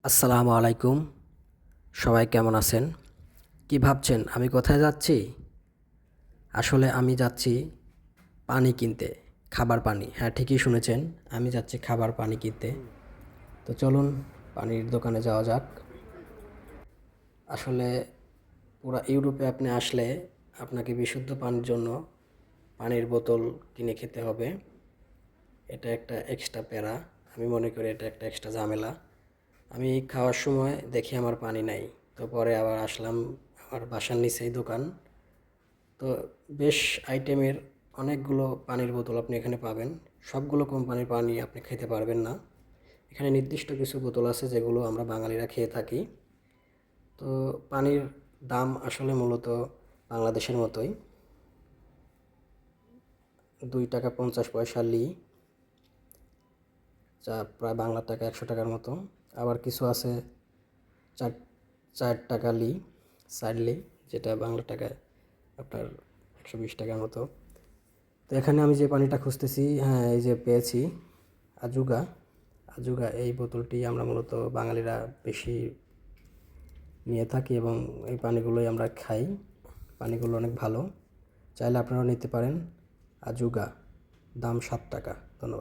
আসসালামু আলাইকুম। সবাই কেমন আছেন? কি ভাবছেন আমি কোথায় যাচ্ছি? আসলে আমি যাচ্ছি পানি কিনতে, খাবার পানি। হ্যাঁ, ঠিকই শুনেছেন। আমি যাচ্ছি খাবার পানি কিনতে। তো চলুন পানির দোকানে যাওয়া যাক। আসলে পুরা ইউরোপে আপনি আসলে আপনাকে বিশুদ্ধ পানির জন্য পানির বোতল কিনে খেতে হবে। এটা একটা এক্সট্রা প্যারা। আমি মনে করি এটা একটা এক্সট্রা ঝামেলা। আমি খাওয়ার সময় দেখি আমার পানি নাই। তো পরে আবার আসলাম আমার বাসার নিচেই দোকান। তো বেশ আইটেমের অনেকগুলো পানির বোতল আপনি এখানে পাবেন। সবগুলো কোম্পানির পানি আপনি খেতে পারবেন না। এখানে নির্দিষ্ট কিছু বোতল আছে যেগুলো আমরা বাঙালিরা খেয়ে থাকি। তো পানির দাম আসলে মূলত বাংলাদেশের মতোই, 2 টাকা 50 পয়সা লি, যা প্রায় বাংলা টাকা 100 টাকার মতো। আবার কিছু আছে 4 টাকা লি, 4 লি, যেটা বাংলা টাকায় আপনার 120 টাকার মতো। তো এখানে আমি যে পানিটা খুঁজতেছি, হ্যাঁ এই যে পেয়েছি, আজুগা। আজুগা এই বোতলটি আমরা মূলত বাঙালিরা বেশি নিয়ে থাকি এবং এই পানিগুলোই আমরা খাই। পানিগুলো অনেক ভালো, চাইলে আপনারাও নিতে পারেন। আজুগা, দাম 7 টাকা। ধন্যবাদ।